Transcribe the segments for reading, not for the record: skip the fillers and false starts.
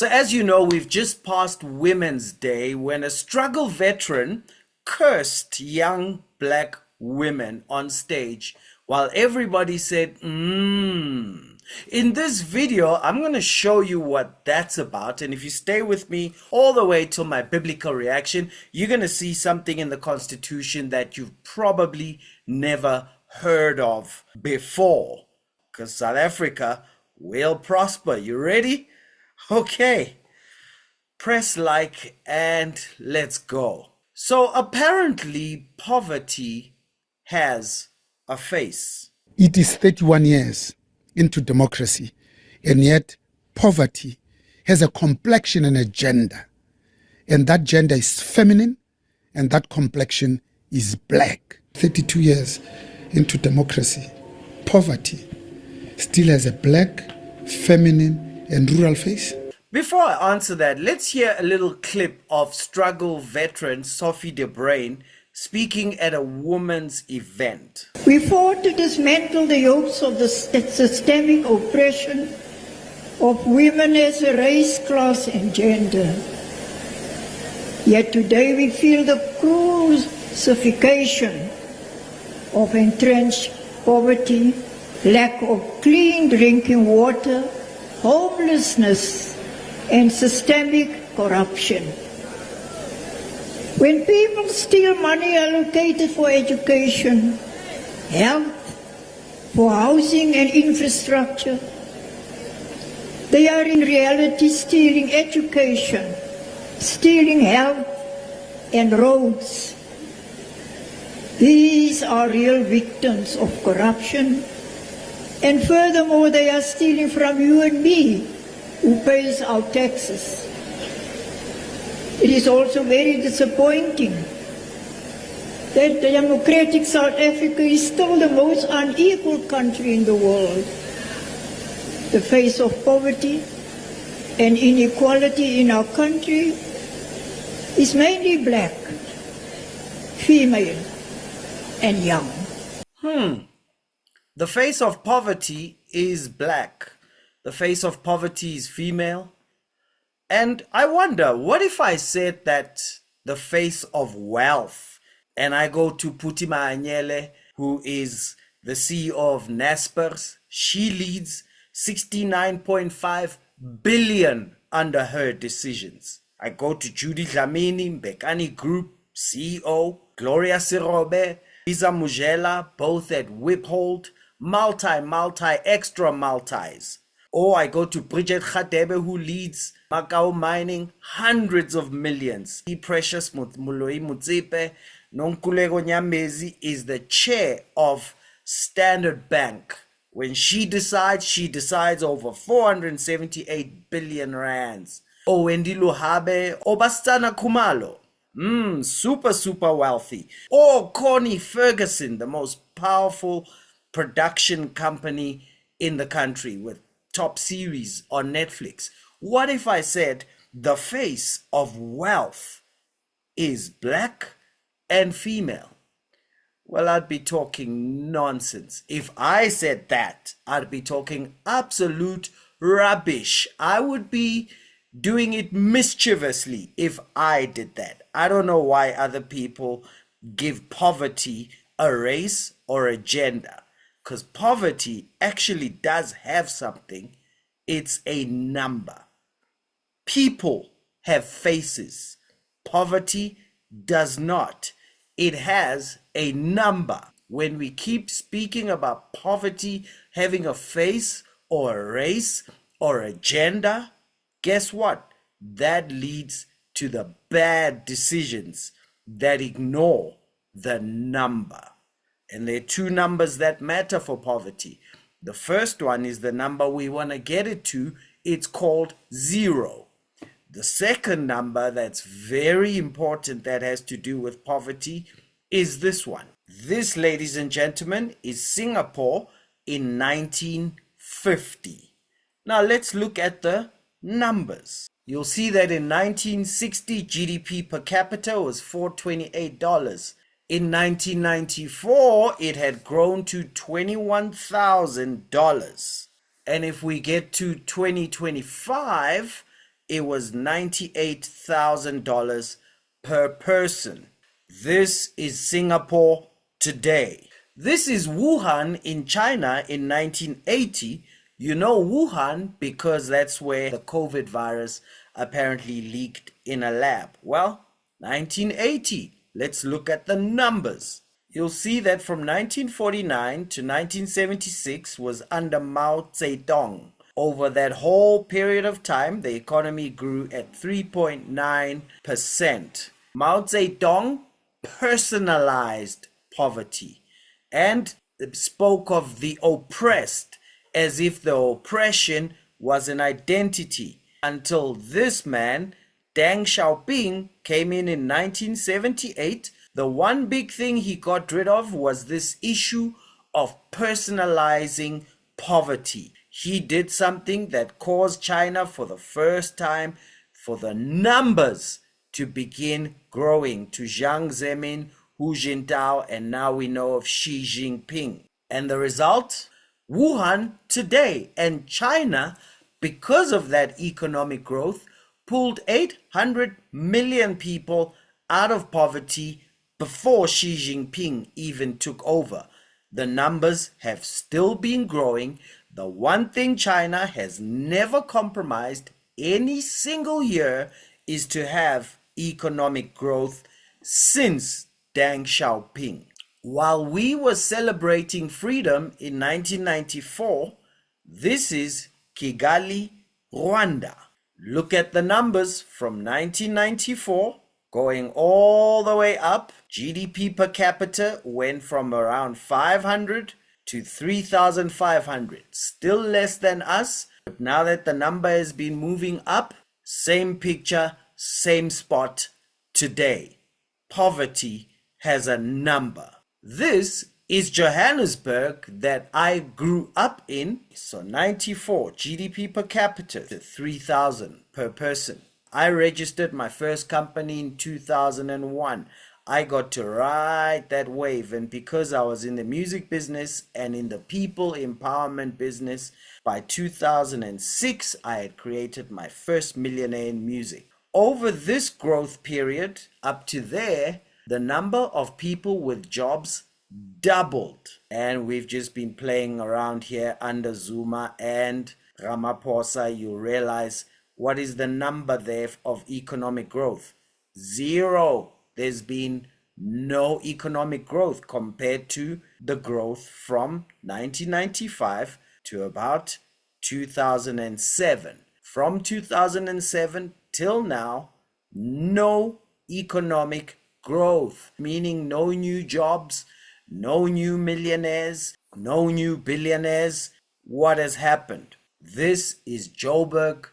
So as you know, we've just passed Women's Day when a struggle veteran cursed young black women on stage while everybody said, mmm. In this video, I'm going to show you what that's about. And if you stay with me all the way till my biblical reaction, you're going to see something in the Constitution that you've probably never heard of before. Because South Africa will prosper. You ready? Okay. Press like and let's go. So apparently poverty has a face. It is 31 years into democracy, and yet poverty has a complexion and a gender. And that gender is feminine, and that complexion is black. 32 years into democracy, poverty still has a black, feminine, and rural face. Before I answer that, let's hear a little clip of struggle veteran Sophie de Bruyn speaking at a women's event. We fought to dismantle the yokes of the systemic oppression of women as a race, class, and gender. Yet today we feel the crucifixion of entrenched poverty, lack of clean drinking water, homelessness, and systemic corruption. When people steal money allocated for education, health, for housing and infrastructure, they are in reality stealing education, stealing health and roads. These are real victims of corruption, and furthermore they are stealing from you and me, who pays our taxes. It is also very disappointing that the democratic South Africa is still the most unequal country in the world. The face of poverty and inequality in our country is mainly black, female, and young. The face of poverty is black. The face of poverty is female. And I wonder, what if I said that the face of wealth, and I go to Phuthi Mahanyele, who is the CEO of Naspers, she leads 69.5 billion under her decisions. I go to Judy Dlamini, Mbekani Group CEO, Gloria Serobe, Louisa Mojela, both at Wiphold, extra multis. Or I go to Bridgette Radebe, who leads Macau Mining, hundreds of millions. Precious Moloi-Motsepe, Nonkululeko Nyembezi is the chair of Standard Bank. When she decides over 478 billion rands. Or Wendy Luhabe, or Basetsana Kumalo. Super wealthy. Or Connie Ferguson, the most powerful production company in the country with top series on Netflix. What if I said the face of wealth is black and female? Well, I'd be talking nonsense. If I said that, I'd be talking absolute rubbish. I would be doing it mischievously if I did that. I don't know why other people give poverty a race or a gender. Because poverty actually does have something. It's a number. People have faces. Poverty does not. It has a number. When we keep speaking about poverty having a face or a race or a gender, guess what? That leads to the bad decisions that ignore the number. And there are two numbers that matter for poverty. The first one is the number we want to get it to. It's called 0. The second number that's very important that has to do with poverty is this one. This, ladies and gentlemen, is Singapore in 1950. Now let's look at the numbers. You'll see that in 1960, GDP per capita was $428. In 1994, it had grown to $21,000. And if we get to 2025, it was $98,000 per person. This is Singapore today. This is Wuhan in China in 1980. You know Wuhan because that's where the COVID virus apparently leaked in a lab. Well, 1980. Let's look at the numbers. You'll see that from 1949 to 1976 was under Mao Zedong. Over that whole period of time, the economy grew at 3.9%. Mao Zedong personalized poverty and spoke of the oppressed as if the oppression was an identity, until this man, Deng Xiaoping, came in 1978. The one big thing he got rid of was this issue of personalizing poverty. He did something that caused China for the first time for the numbers to begin growing to Jiang Zemin, Hu Jintao, and now we know of Xi Jinping. And the result? Wuhan today. And China, because of that economic growth, pulled 800 million people out of poverty before Xi Jinping even took over. The numbers have still been growing. The one thing China has never compromised any single year is to have economic growth since Deng Xiaoping. While we were celebrating freedom in 1994, this is Kigali, Rwanda. Look at the numbers from 1994 going all the way up. GDP per capita went from around 500 to 3,500. Still less than us, but now that the number has been moving up, same picture, same spot today. Poverty has a number. This is Johannesburg that I grew up in. So 94 GDP per capita to 3,000 per person. I registered my first company in 2001. I got to ride that wave, and because I was in the music business and in the people empowerment business, by 2006 I had created my first millionaire in music. Over this growth period up to there, the number of people with jobs doubled, and we've just been playing around here under Zuma and Ramaphosa. You realize what is the number there of economic growth? Zero. There's been no economic growth compared to the growth from 1995 to about 2007. From 2007 till now, no economic growth, meaning no new jobs, no new millionaires, no new billionaires. What has happened? This is Joburg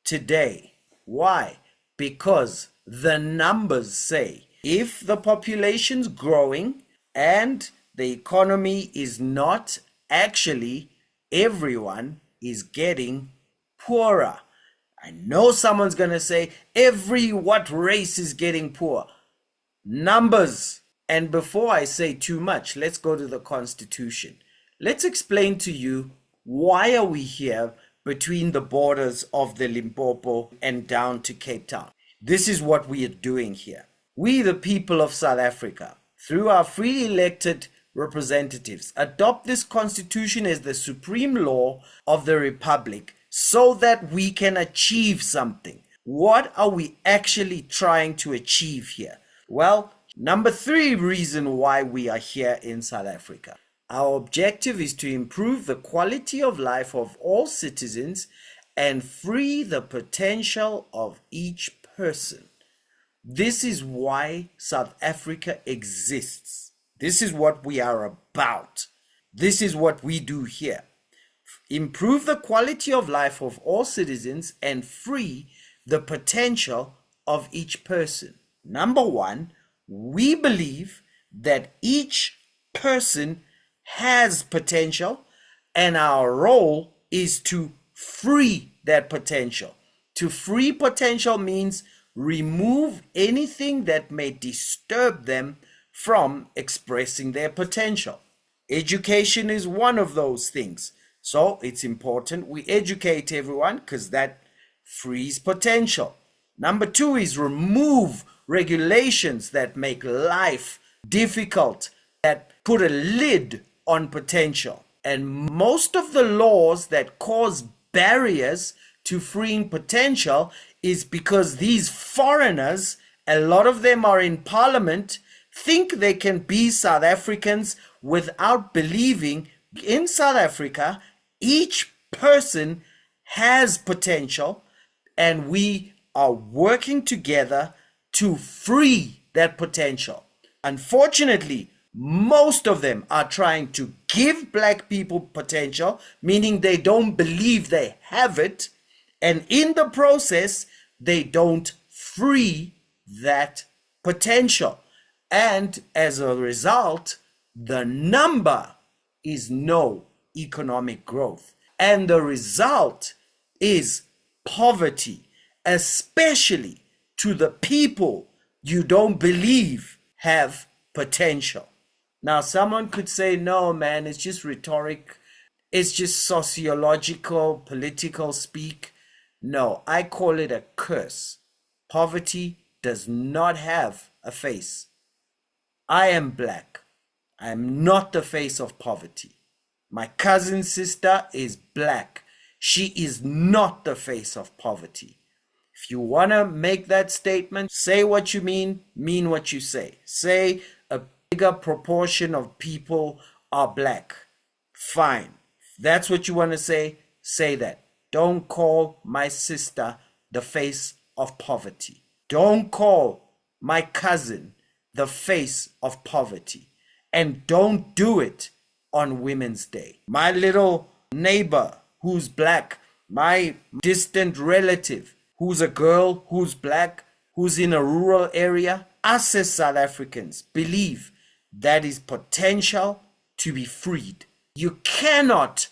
today. Why? Because the numbers say if the population's growing and the economy is not, actually everyone is getting poorer. I know someone's going to say what race is getting poor? Numbers. And before I say too much, let's go to the Constitution. Let's explain to you why are we here between the borders of the Limpopo and down to Cape Town. This is what we are doing here. We, the people of South Africa, through our freely elected representatives, adopt this constitution as the supreme law of the republic so that we can achieve something. What are we actually trying to achieve here? Well, number 3 reason why we are here in South Africa. Our objective is to improve the quality of life of all citizens and free the potential of each person. This is why South Africa exists. This is what we are about. This is what we do here. Improve the quality of life of all citizens and free the potential of each person. Number 1, we believe that each person has potential, and our role is to free that potential. To free potential means remove anything that may disturb them from expressing their potential. Education is one of those things. So it's important we educate everyone, because that freeze potential. Number two is remove regulations that make life difficult, that put a lid on potential. And most of the laws that cause barriers to freeing potential is because these foreigners, a lot of them are in parliament, think they can be South Africans without believing in South Africa, each person has potential, and we are working together to free that potential. Unfortunately, most of them are trying to give black people potential, meaning they don't believe they have it, and in the process, they don't free that potential. And as a result, the number is no economic growth. And the result is poverty, especially to the people you don't believe have potential. Now, someone could say, no, man, it's just rhetoric. It's just sociological, political speak. No, I call it a curse. Poverty does not have a face. I am black. I am not the face of poverty. My cousin's sister is black. She is not the face of poverty. If you want to make that statement, say what you mean what you say. Say a bigger proportion of people are black. Fine. If that's what you want to say that. Don't call my sister the face of poverty. Don't call my cousin the face of poverty. And don't do it on Women's Day. My little neighbor who's black, my distant relative who's a girl who's black, who's in a rural area, us as South Africans believe that is potential to be freed. You cannot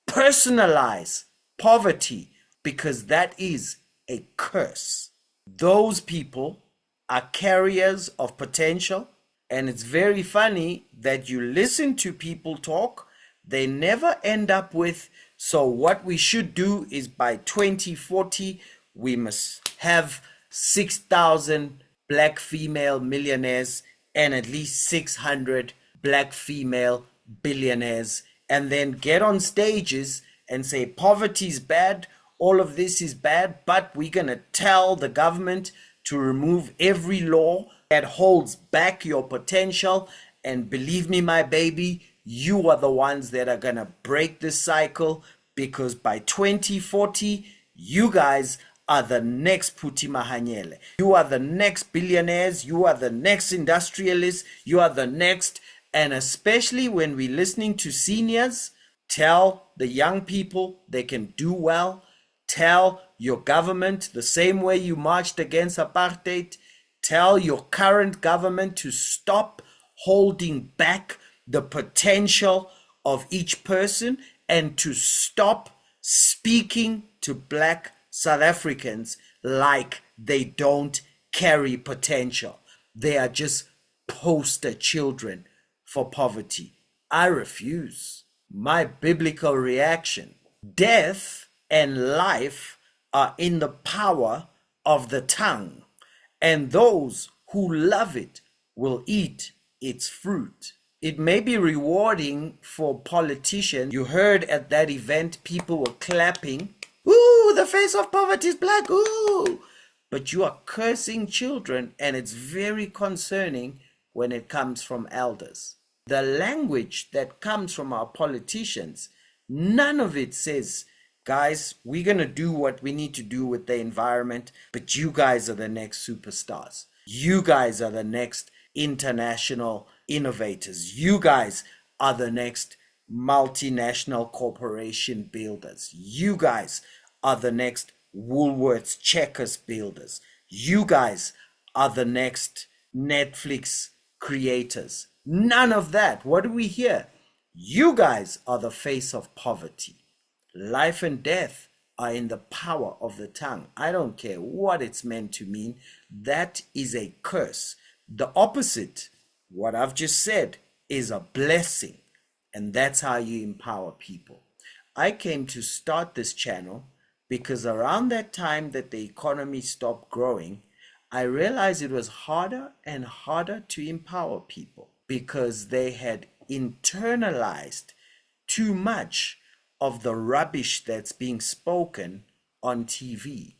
personalize poverty because that is a curse. Those people are carriers of potential, and it's very funny that you listen to people talk, they never end up with, so what we should do is by 2040, we must have 6,000 black female millionaires and at least 600 black female billionaires, and then get on stages and say poverty is bad, all of this is bad, but we're going to tell the government to remove every law that holds back your potential. And believe me, my baby, you are the ones that are going to break this cycle, because by 2040, you guys are the next Phuthi Mahanyele. You are the next billionaires. You are the next industrialists. You are the next. And especially when we're listening to seniors, tell the young people they can do well. Tell your government the same way you marched against apartheid. Tell your current government to stop holding back the potential of each person and to stop speaking to black South Africans like they don't carry potential. They are just poster children for poverty. I refuse. My biblical reaction: death and life are in the power of the tongue, and those who love it will eat its fruit. It may be rewarding for politicians. You heard at that event, people were clapping. Ooh, the face of poverty is black. Ooh. But you are cursing children, and it's very concerning when it comes from elders. The language that comes from our politicians, none of it says, guys, we're going to do what we need to do with the environment, but you guys are the next superstars. You guys are the next international innovators. You guys are the next multinational corporation builders. You guys are the next Woolworths Checkers builders. You guys are the next Netflix creators. None of that. What do we hear? You guys are the face of poverty. Life and death are in the power of the tongue. I don't care what it's meant to mean. That is a curse. The opposite, what I've just said, is a blessing. And that's how you empower people. I came to start this channel because around that time that the economy stopped growing, I realized it was harder and harder to empower people because they had internalized too much of the rubbish that's being spoken on TV.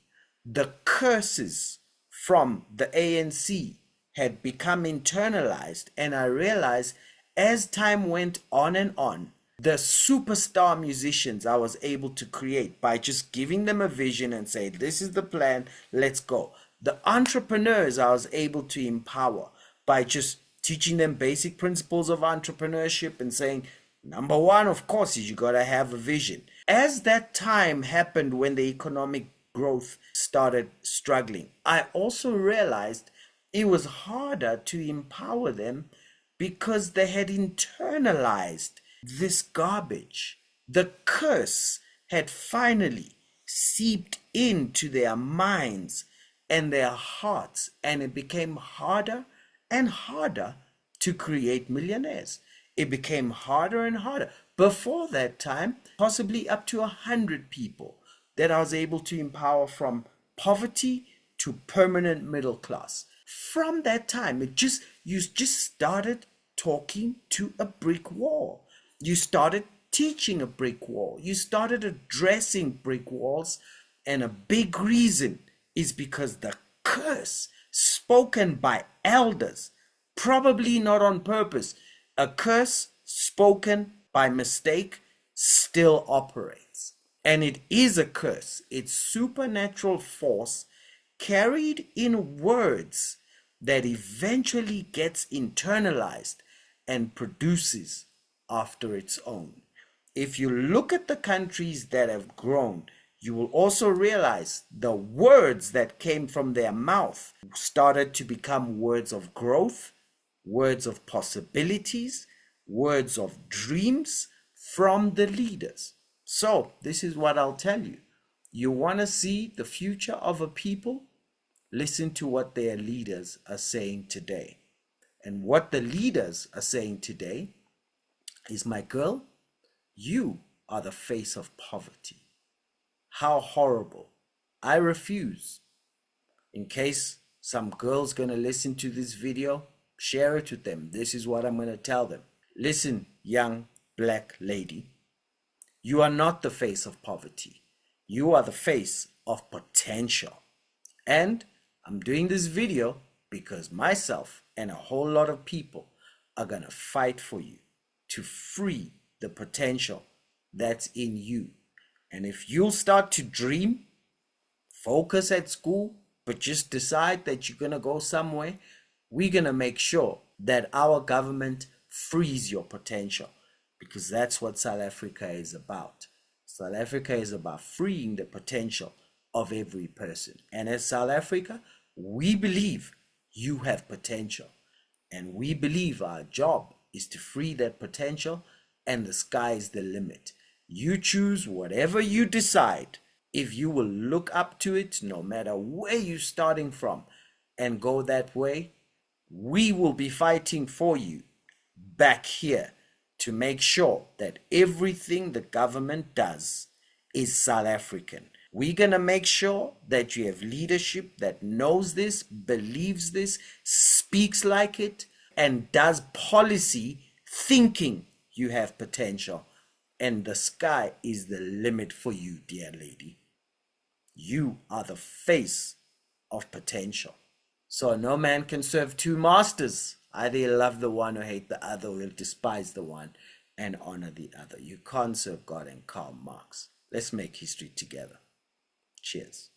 The curses from the ANC had become internalized, and I realized as time went on and on, the superstar musicians I was able to create by just giving them a vision and say, this is the plan, let's go. The entrepreneurs I was able to empower by just teaching them basic principles of entrepreneurship and saying, number one, of course, is you got to have a vision. As that time happened when the economic growth started struggling, I also realized it was harder to empower them because they had internalized this garbage. The curse had finally seeped into their minds and their hearts, and it became harder and harder to create millionaires. It became harder and harder. Before that time, possibly up to 100 people that I was able to empower from poverty to permanent middle class. From that time, you just started talking to a brick wall. You started teaching a brick wall. You started addressing brick walls. And a big reason is because the curse spoken by elders, probably not on purpose, a curse spoken by mistake, still operates. And it is a curse. It's supernatural force carried in words that eventually gets internalized and produces after its own. If you look at the countries that have grown, you will also realize the words that came from their mouth started to become words of growth, words of possibilities, words of dreams from the leaders. So this is what I'll tell you. You want to see the future of a people? Listen to what their leaders are saying today. And what the leaders are saying today is, my girl, you are the face of poverty. How horrible. I refuse. In case some girl's going to listen to this video, share it with them. This is what I'm going to tell them. Listen, young black lady, you are not the face of poverty. You are the face of potential. And I'm doing this video because myself and a whole lot of people are going to fight for you to free the potential that's in you. And if you'll start to dream, focus at school, but just decide that you're going to go somewhere, we're going to make sure that our government frees your potential, because that's what South Africa is about. South Africa is about freeing the potential of every person. And as South Africa, we believe you have potential. And we believe our job is to free that potential, and the sky is the limit. You choose whatever you decide. If you will look up to it, no matter where you're starting from, and go that way, we will be fighting for you back here to make sure that everything the government does is South African. We're going to make sure that you have leadership that knows this, believes this, speaks like it, and does policy thinking you have potential. And the sky is the limit for you, dear lady. You are the face of potential. So no man can serve two masters. Either he'll love the one or hate the other, or he'll despise the one and honor the other. You can't serve God and Karl Marx. Let's make history together. Cheers.